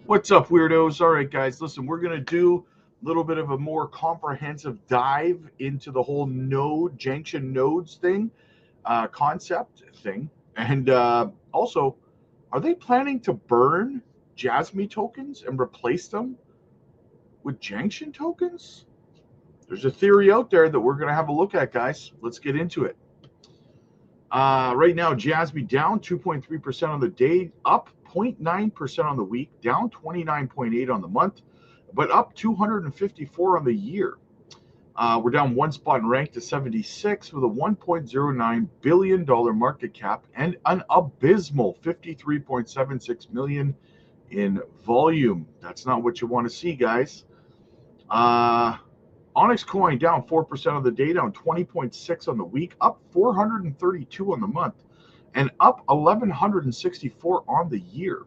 What's up, weirdos? All right, guys, listen, we're going to do a little bit of a more comprehensive dive into the whole node, Junction nodes thing, concept thing. And also, are they planning to burn Jasmy tokens and replace them with Junction tokens? There's a theory out there that we're going to have a look at, guys. Let's get into it. Right now, Jasmy down 2.3% on the day, up 0.9% on the week, down 29.8 on the month, but up 254 on the year. We're down one spot in rank to 76 with a $1.09 billion market cap and an abysmal 53.76 million in volume. That's not what you want to see, guys. Onyx coin down 4% on the day, down 20.6 on the week, up 432 on the month, and up 1,164 on the year.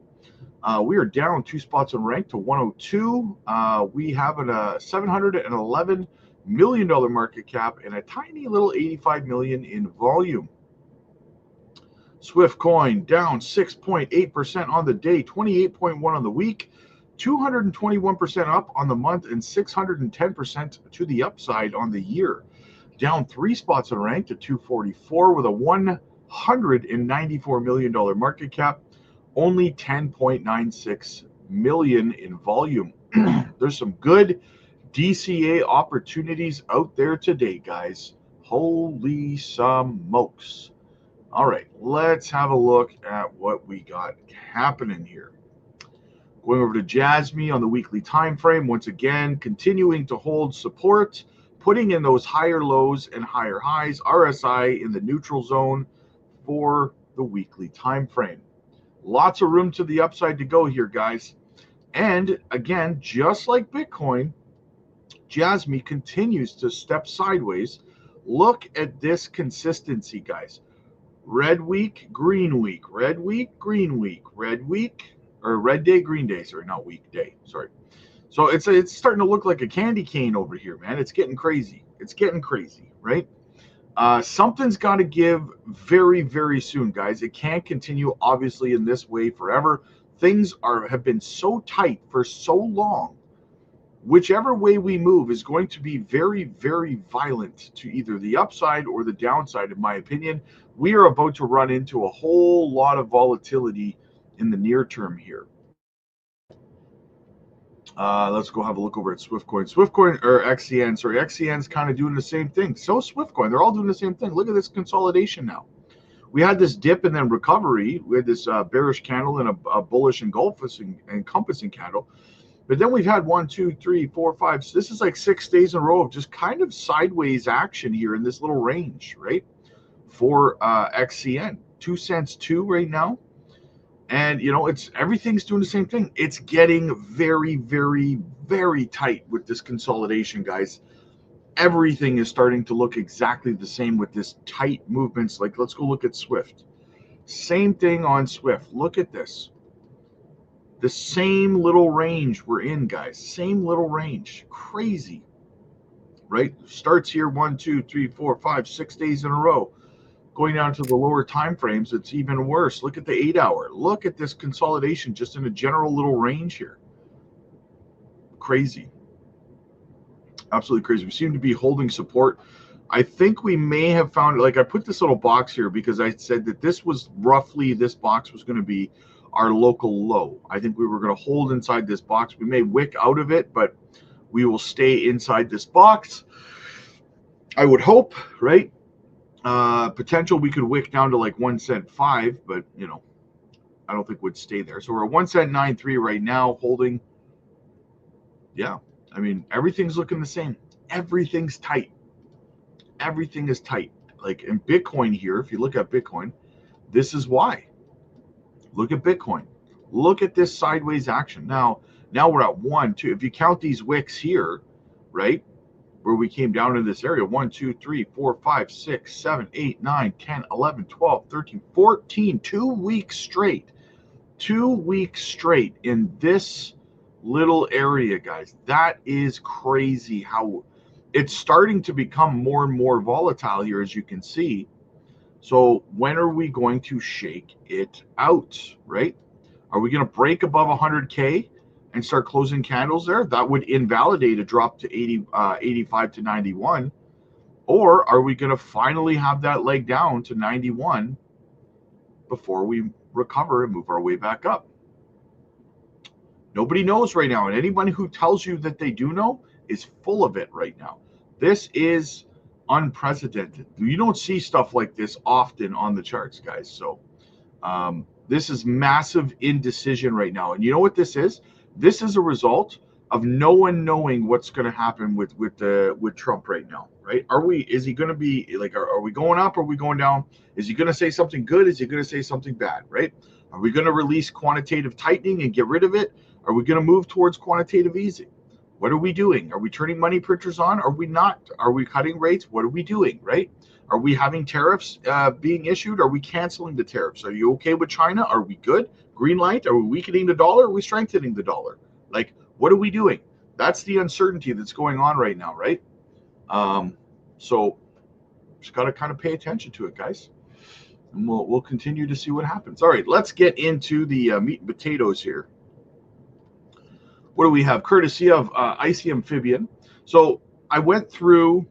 We are down two spots in rank to 102. We have a $711 million market cap and a tiny little 85 million in volume. Swift coin down 6.8% on the day, 28.1 on the week, 221% up on the month, and 610% to the upside on the year. Down three spots in rank to 244 with a $194 million market cap, only 10.96 million in volume. There's some good DCA opportunities out there today, guys. Holy smokes. All right, let's have a look at what we got happening here. Going over to Jasmy on the weekly time frame, once again, continuing to hold support, putting in those higher lows and higher highs, RSI in the neutral zone for the weekly time frame. Lots of room to the upside to go here, guys. And again, just like Bitcoin, Jasmy continues to step sideways. Look at this consistency, guys. Red week, green week, red week, green week, red week, or red day, green day. Sorry, not week, day. Sorry. So it's starting to look like a candy cane over here, man. It's getting crazy. It's getting crazy, right? Something's got to give very, very soon, guys. It can't continue, obviously, in this way forever. Things have been so tight for so long. Whichever way we move is going to be very, very violent to either the upside or the downside, in my opinion. We are about to run into a whole lot of volatility in the near term here. Let's go have a look over at Swiftcoin. Swiftcoin, or XCN, sorry, XCN's kind of doing the same thing. So Swiftcoin, they're all doing the same thing. Look at this consolidation now. We had this dip and then recovery. We had this bearish candle and a bullish encompassing candle. But then we've had 1, 2, 3, 4, 5. So this is like 6 days in a row of just kind of sideways action here in this little range, right? For XCN, 2 cents 2 right now. And everything's doing the same thing. It's getting very, very, very tight with this consolidation, guys. Everything is starting to look exactly the same with this tight movements. Like, let's go look at Swift. Same thing on Swift. Look at this. The same little range we're in, guys. Same little range. Crazy, right? Starts here 1, 2, 3, 4, 5, 6 days in a row. Going down to the lower time frames, it's even worse. Look at the 8-hour. Look at this consolidation just in a general little range here. Crazy. Absolutely crazy. We seem to be holding support. I think we may have found, like, I put this little box here because I said that this was roughly, this box was going to be our local low. I think we were going to hold inside this box. We may wick out of it, but we will stay inside this box. I would hope, right? Potential we could wick down to like 1 cent 5, but I don't think we'd stay there. So we're at 1 cent 9.3 right now, holding. Yeah, I mean, everything's looking the same. Everything's tight. Everything is tight. Like in Bitcoin here, if you look at Bitcoin, this is why. Look at Bitcoin. Look at this sideways action. Now we're at 1, 2. If you count these wicks here, right, where we came down in this area, 1, 2, 3, 4, 5, 6, 7, 8, 9, 10, 11, 12, 13, 14, 2 weeks straight. 2 weeks straight in this little area, guys. That is crazy how it's starting to become more and more volatile here, as you can see. So when are we going to shake it out, right? Are we going to break above 100K and start closing candles there, that would invalidate a drop to 85 to 91. Or are we going to finally have that leg down to 91 before we recover and move our way back up? Nobody knows right now, and anyone who tells you that they do know is full of it right now. This is unprecedented. You don't see stuff like this often on the charts, guys. So this is massive indecision right now. And you know what this is? This is a result of no one knowing what's going to happen with Trump right now, right? Is he going to be like, are we going up? Or are we going down? Is he going to say something good? Is he going to say something bad, right? Are we going to release quantitative tightening and get rid of it? Are we going to move towards quantitative easing? What are we doing? Are we turning money printers on? Are we not? Are we cutting rates? What are we doing, right? Are we having tariffs being issued? Are we canceling the tariffs? Are you okay with China? Are we good? Green light? Are we weakening the dollar? Are we strengthening the dollar? Like, what are we doing? That's the uncertainty that's going on right now, right? So just got to kind of pay attention to it, guys. And we'll continue to see what happens. All right, let's get into the meat and potatoes here. What do we have? Courtesy of Icy Amphibian. So I went through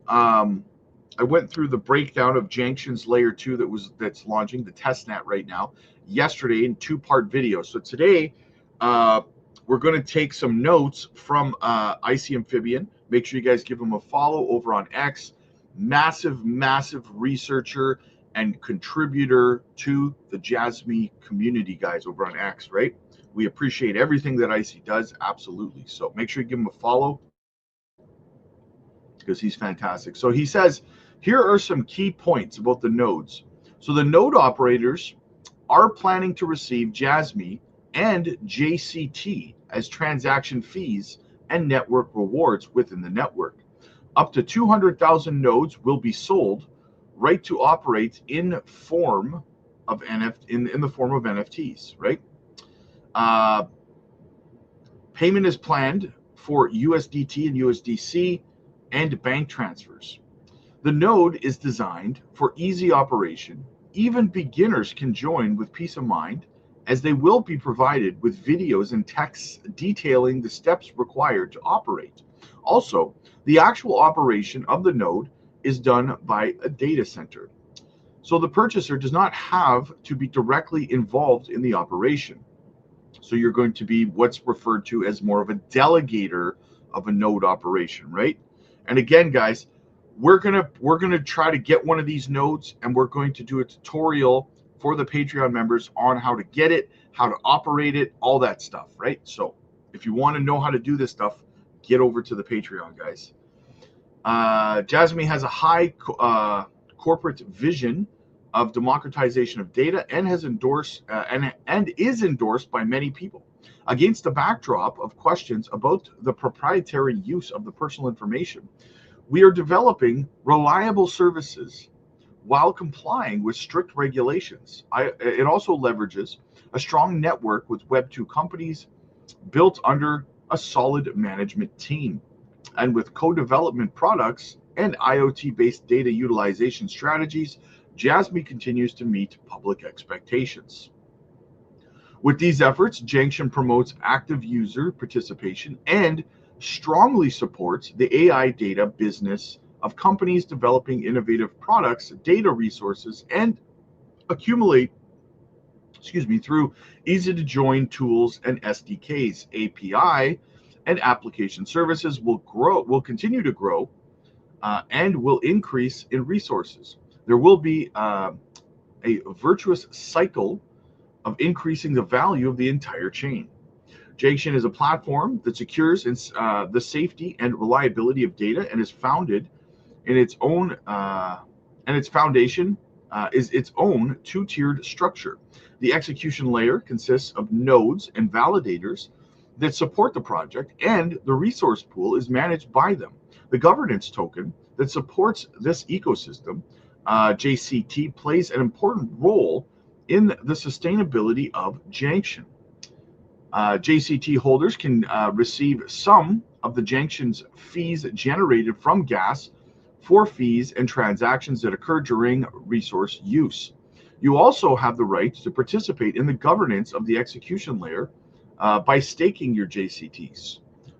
the breakdown of Junction's layer 2 that's launching the testnet right now yesterday in 2-part video. So today we're going to take some notes from Icy Amphibian. Make sure you guys give him a follow over on X. Massive researcher and contributor to the Jasmy community, guys, over on X, right? We appreciate everything that Icy does, absolutely. So make sure you give him a follow because he's fantastic. So he says, here are some key points about the nodes. So the node operators are planning to receive Jasmy and JCT as transaction fees and network rewards within the network. Up to 200,000 nodes will be sold right to operate in the form of NFTs, right? Payment is planned for USDT and USDC and bank transfers. The node is designed for easy operation. Even beginners can join with peace of mind, as they will be provided with videos and texts detailing the steps required to operate. Also, the actual operation of the node is done by a data center. So the purchaser does not have to be directly involved in the operation. So you're going to be what's referred to as more of a delegator of a node operation, right? And again, guys, we're gonna try to get one of these nodes, and we're going to do a tutorial for the Patreon members on how to get it, how to operate it, all that stuff, right? So if you want to know how to do this stuff, get over to the Patreon, guys. Jasmy has a high corporate vision of democratization of data and has endorsed and is endorsed by many people. Against the backdrop of questions about the proprietary use of the personal information, we are developing reliable services while complying with strict regulations. It also leverages a strong network with Web2 companies built under a solid management team. And with co-development products and IoT-based data utilization strategies, Jasmy continues to meet public expectations. With these efforts, Junction promotes active user participation and strongly supports the AI data business of companies developing innovative products, data resources, and accumulate, through easy-to-join tools and SDKs. API and application services will continue to grow, and will increase in resources. There will be a virtuous cycle of increasing the value of the entire chain. Junction is a platform that secures the safety and reliability of data and is founded in its own, and its foundation is its own two-tiered structure. The execution layer consists of nodes and validators that support the project, and the resource pool is managed by them. The governance token that supports this ecosystem, JCT, plays an important role in the sustainability of Junction. JCT holders can receive some of the Junction's fees generated from gas for fees and transactions that occur during resource use. You also have the right to participate in the governance of the execution layer by staking your JCTs.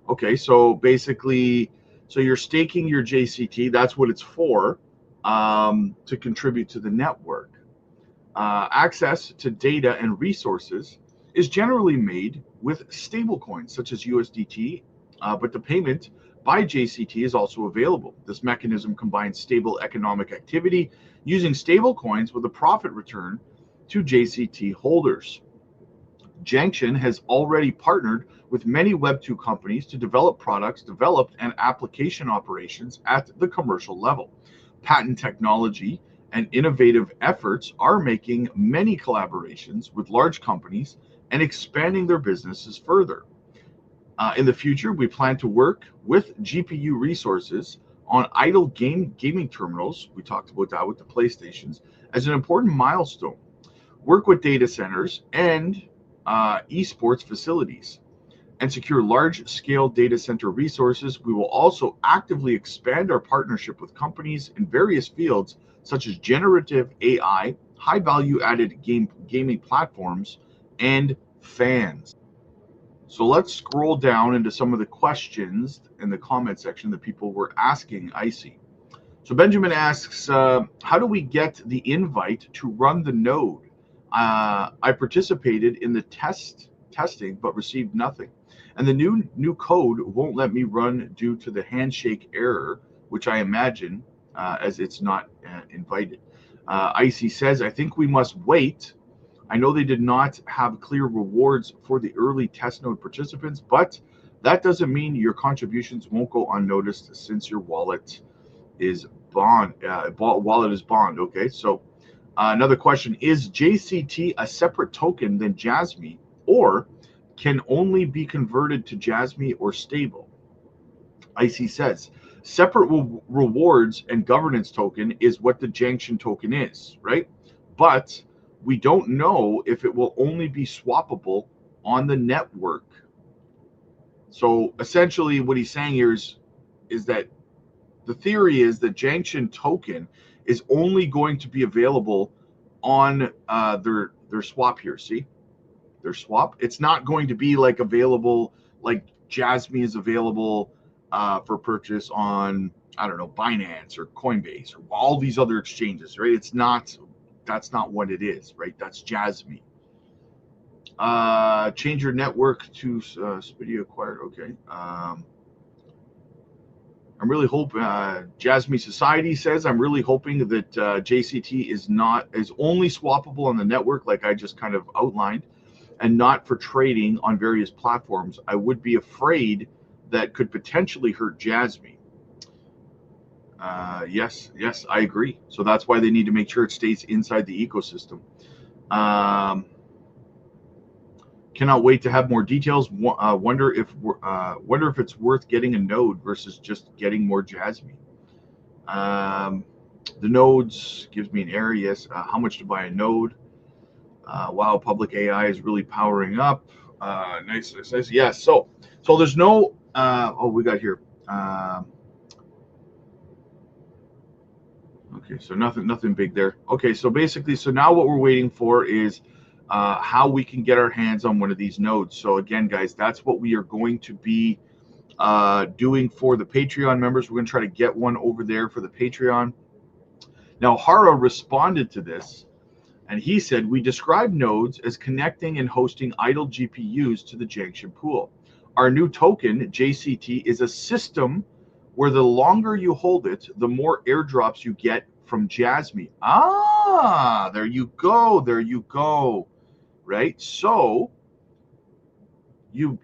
Okay, so basically, so you're staking your JCT. That's what it's for, to contribute to the network. Access to data and resources is generally made with stablecoins such as USDT, but the payment by JCT is also available. This mechanism combines stable economic activity using stablecoins with a profit return to JCT holders. Junction has already partnered with many Web2 companies to develop products developed and application operations at the commercial level. Patent technology and innovative efforts are making many collaborations with large companies and expanding their businesses further. In the future, we plan to work with GPU resources on idle gaming terminals. We talked about that with the PlayStations as an important milestone. Work with data centers and esports facilities and secure large-scale data center resources. We will also actively expand our partnership with companies in various fields such as generative AI, high-value added gaming platforms, and fans. So let's scroll down into some of the questions in the comment section that people were asking Icy. So Benjamin asks, how do we get the invite to run the node? I participated in the testing but received nothing. And the new code won't let me run due to the handshake error, which I imagine as it's not invited. Icy says, I think we must wait. I know they did not have clear rewards for the early test node participants, but that doesn't mean your contributions won't go unnoticed since your wallet is bond. Okay, so another question, is JCT a separate token than Jasmy, or can only be converted to Jasmy or stable? Icy says, separate rewards and governance token is what the Junction token is, right? But we don't know if it will only be swappable on the network. So essentially what he's saying here is that the theory is that Junction token is only going to be available on their swap here. See, their swap. It's not going to be like available like Jasmy is available for purchase on, I don't know, Binance or Coinbase or all these other exchanges, right? It's not. That's not what it is, right? That's Jasmy. Change your network to Spidio acquired. Okay. I'm really hoping, Jasmy Society says, I'm really hoping that JCT is only swappable on the network, like I just kind of outlined, and not for trading on various platforms. I would be afraid that could potentially hurt Jasmy. Yes, I agree. So that's why they need to make sure it stays inside the ecosystem. Cannot wait to have more details. Wonder if it's worth getting a node versus just getting more Jasmy. The nodes gives me an error. Yes. How much to buy a node? Wow, public AI is really powering up. Nice. Yes. So there's no. We got here. Okay, so nothing big there. Okay, so basically, so now what we're waiting for is how we can get our hands on one of these nodes. So again, guys, that's what we are going to be doing for the Patreon members. We're going to try to get one over there for the Patreon. Now, HARA responded to this, and he said, we describe nodes as connecting and hosting idle GPUs to the Junction pool. Our new token, JCT, is a system where the longer you hold it, the more airdrops you get from Jasmy. There you go. Right? So you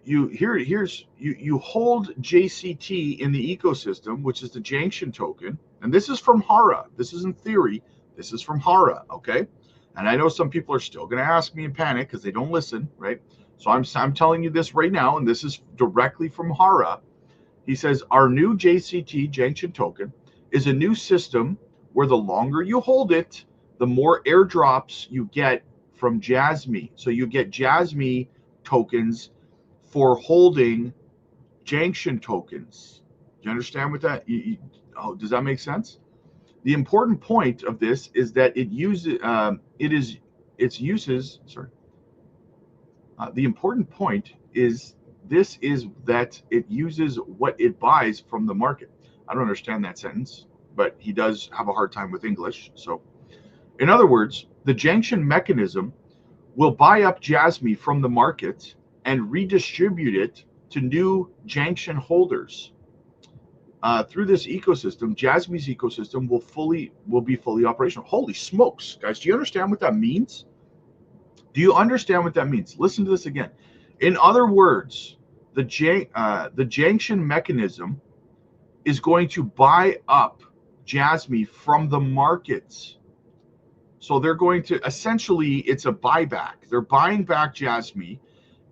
hold JCT in the ecosystem, which is the Junction token, and this is from HARA. This isn't theory. This is from HARA, okay? And I know some people are still going to ask me in panic because they don't listen, right? So I'm telling you this right now, and this is directly from HARA. He says, our new JCT Junction token is a new system where the longer you hold it, the more airdrops you get from Jasmy. So you get Jasmy tokens for holding Junction tokens. Do you understand what that? Does that make sense? The important point of this is that it uses The important point is this is that it uses what it buys from the market. I don't understand that sentence, but he does have a hard time with English. So, in other words, the Junction mechanism will buy up Jasmy from the market and redistribute it to new Junction holders. Through this ecosystem, Jasmy's ecosystem will be fully operational. Holy smokes, guys! Do you understand what that means? Do you understand what that means? Listen to this again. In other words, the Junction mechanism is going to buy up Jasmy from the markets. So they're going to essentially, it's a buyback. They're buying back Jasmy,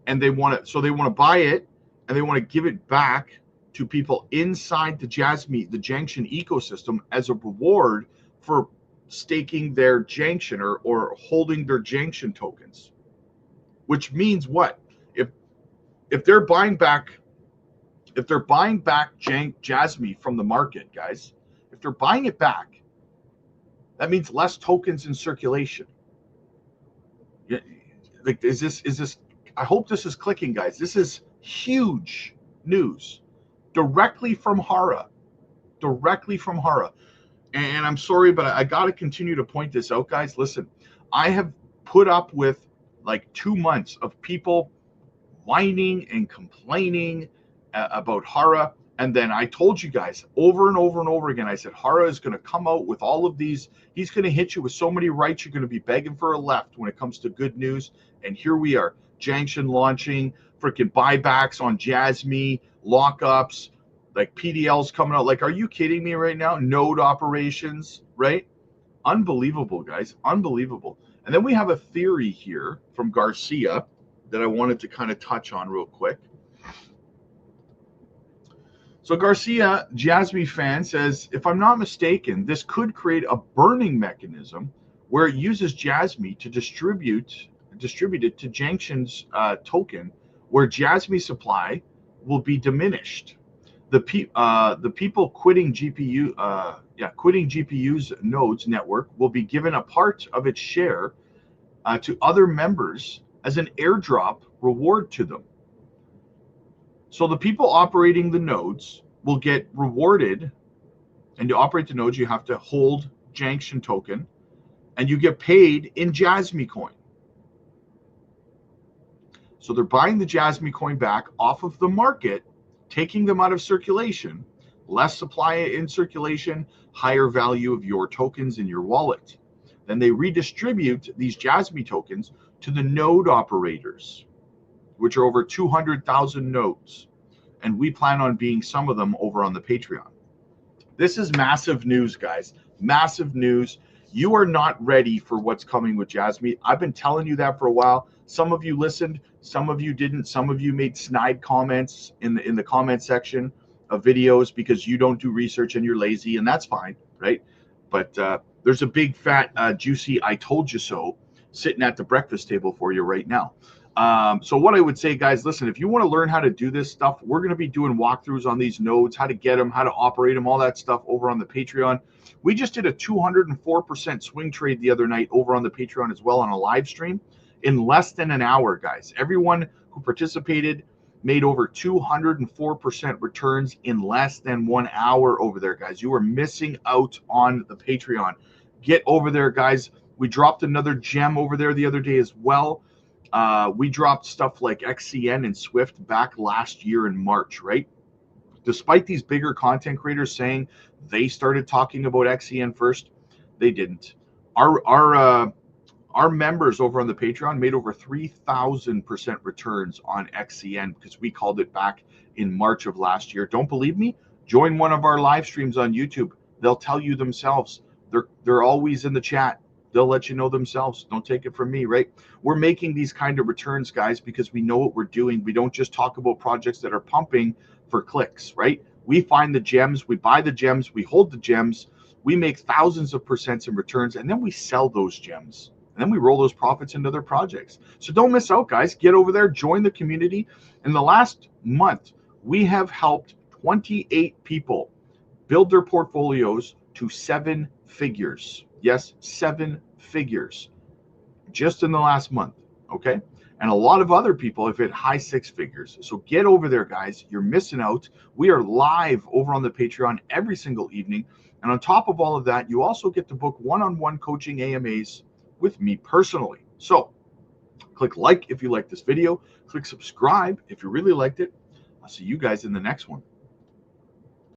and they want to buy it, and they want to give it back to people inside the Junction ecosystem as a reward for staking their Junction or holding their Junction tokens. Which means what? If they're buying back Jasmy from the market, guys, if they're buying it back, that means less tokens in circulation. Like, is this? I hope this is clicking, guys. This is huge news, directly from HARA. And I'm sorry, but I got to continue to point this out, guys. Listen, I have put up with like 2 months of people whining and complaining about HARA. And then I told you guys over and over and over again, I said, HARA is going to come out with all of these. He's going to hit you with so many rights. You're going to be begging for a left when it comes to good news. And here we are, Junction launching, freaking buybacks on Jasmy, lockups, like PDLs coming out. Like, are you kidding me right now? Node operations, right? Unbelievable, guys. Unbelievable. And then we have a theory here from Garcia that I wanted to kind of touch on real quick. So Garcia, Jasmy fan, says, if I'm not mistaken, this could create a burning mechanism where it uses Jasmy to distribute it to Junction's token, where Jasmy supply will be diminished. The people quitting GPU's nodes network will be given a part of its share to other members as an airdrop reward to them. So the people operating the nodes will get rewarded, and to operate the nodes, you have to hold Junction token, and you get paid in Jasmy coin. So they're buying the Jasmy coin back off of the market, taking them out of circulation, less supply in circulation, higher value of your tokens in your wallet. Then they redistribute these Jasmy tokens to the node operators, which are over 200,000 nodes. And we plan on being some of them over on the Patreon. This is massive news, guys. Massive news. You are not ready for what's coming with Jasmy. I've been telling you that for a while. Some of you listened, some of you didn't. Some of you made snide comments in the comment section of videos because you don't do research and you're lazy, and that's fine, right? But there's a big fat juicy I told you so sitting at the breakfast table for you right now. So what I would say, guys, listen, if you want to learn how to do this stuff, we're going to be doing walkthroughs on these nodes, how to get them, how to operate them, all that stuff over on the Patreon. We just did a 204% swing trade the other night over on the Patreon as well on a live stream in less than an hour, guys. Everyone who participated made over 204% returns in less than 1 hour over there, guys. You are missing out on the Patreon. Get over there, guys. We dropped another gem over there the other day as well. We dropped stuff like XCN and Swift back last year in March, right? Despite these bigger content creators saying they started talking about XCN first, they didn't. Our members over on the Patreon made over 3,000% returns on XCN because we called it back in March of last year. Don't believe me? Join one of our live streams on YouTube. They'll tell you themselves. They're always in the chat. They'll let you know themselves. Don't take it from me, right? We're making these kind of returns, guys, because we know what we're doing. We don't just talk about projects that are pumping for clicks, right? We find the gems, we buy the gems, we hold the gems, we make thousands of percents in returns, and then we sell those gems. And then we roll those profits into their projects. So don't miss out, guys. Get over there, join the community. In the last month, we have helped 28 people build their portfolios to 7 figures. Yes, 7 figures just in the last month, okay? And a lot of other people have hit high six figures. So get over there, guys. You're missing out. We are live over on the Patreon every single evening. And on top of all of that, you also get to book one-on-one coaching AMAs with me personally. So click like if you like this video. Click subscribe if you really liked it. I'll see you guys in the next one.